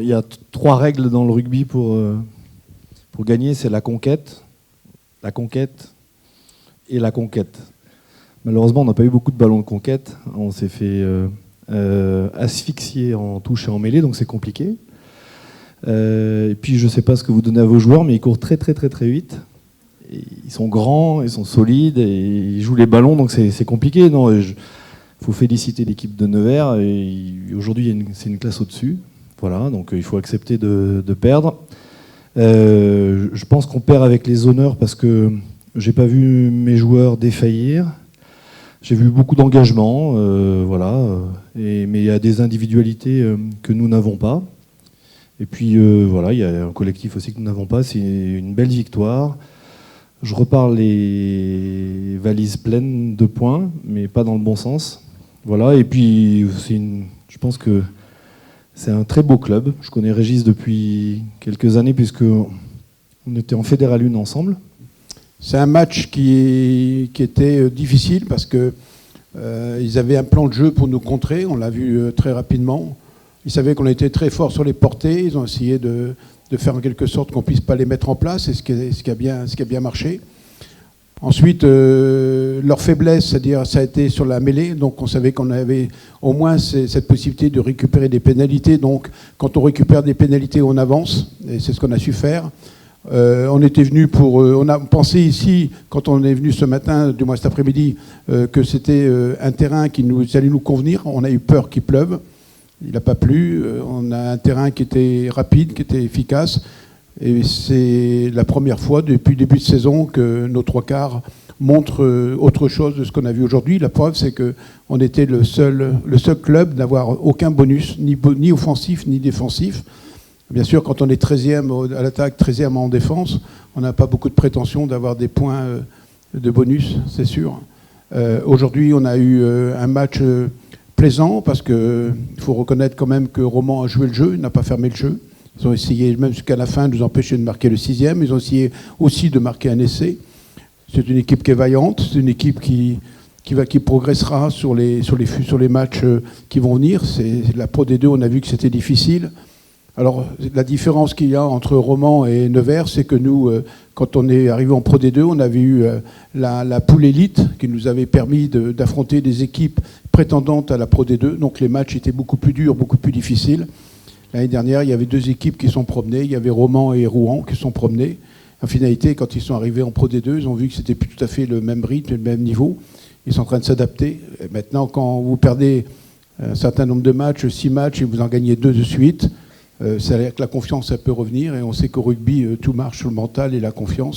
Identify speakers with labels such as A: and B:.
A: Il y a trois règles dans le rugby pour gagner, c'est la conquête et la conquête. Malheureusement, on n'a pas eu beaucoup de ballons de conquête. On s'est fait asphyxier en touche et en mêlée, donc c'est compliqué. Et puis, je ne sais pas ce que vous donnez à vos joueurs, mais ils courent très vite. Et ils sont grands, ils sont solides, et ils jouent les ballons, donc c'est compliqué. Il faut féliciter l'équipe de Nevers. Aujourd'hui, c'est une classe au-dessus. Voilà, donc il faut accepter de perdre. Je pense qu'on perd avec les honneurs parce que j'ai pas vu mes joueurs défaillir. J'ai vu beaucoup d'engagement, mais il y a des individualités que nous n'avons pas. Et puis il y a un collectif aussi que nous n'avons pas. C'est une belle victoire. Je repars les valises pleines de points, mais pas dans le bon sens. Voilà, et puis je pense que c'est un très beau club. Je connais Régis depuis quelques années puisqu'on était en Fédéral 1 ensemble.
B: C'est un match qui était difficile parce que ils avaient un plan de jeu pour nous contrer. On l'a vu très rapidement. Ils savaient qu'on était très fort sur les portées. Ils ont essayé de faire en quelque sorte qu'on ne puisse pas les mettre en place, et ce qui a bien marché. Ensuite, leur faiblesse, c'est-à-dire ça a été sur la mêlée, donc on savait qu'on avait au moins cette possibilité de récupérer des pénalités. Donc quand on récupère des pénalités, on avance, et c'est ce qu'on a su faire. On était venu on a pensé ici, quand on est venu ce matin, du moins cet après-midi, que c'était un terrain qui allait nous convenir. On a eu peur qu'il pleuve, il n'a pas plu. On a un terrain qui était rapide, qui était efficace. Et c'est la première fois depuis le début de saison que nos trois quarts montrent autre chose de ce qu'on a vu aujourd'hui. La preuve, c'est qu'on était le seul club d'avoir aucun bonus, ni offensif ni défensif. Bien sûr, quand on est 13e à l'attaque, 13e en défense, on n'a pas beaucoup de prétention d'avoir des points de bonus, c'est sûr. Aujourd'hui, on a eu un match plaisant parce qu'il faut reconnaître quand même que Romans a joué le jeu, il n'a pas fermé le jeu. Ils ont essayé, même jusqu'à la fin, de nous empêcher de marquer le 6e. Ils ont essayé aussi de marquer un essai. C'est une équipe qui est vaillante. C'est une équipe qui progressera sur les matchs qui vont venir. C'est la Pro D2, on a vu que c'était difficile. Alors, la différence qu'il y a entre Romans et Nevers, c'est que nous, quand on est arrivé en Pro D2, on avait eu la poule élite qui nous avait permis d'affronter des équipes prétendantes à la Pro D2. Donc, les matchs étaient beaucoup plus durs, beaucoup plus difficiles. L'année dernière, il y avait deux équipes qui sont promenées. Il y avait Romans et Rouen qui sont promenés. En finalité, quand ils sont arrivés en Pro D2, ils ont vu que c'était plus tout à fait le même rythme et le même niveau. Ils sont en train de s'adapter. Et maintenant, quand vous perdez un certain nombre de matchs, 6 matchs, et vous en gagnez 2 de suite, ça veut dire que la confiance, ça peut revenir. Et on sait qu'au rugby, tout marche sur le mental et la confiance.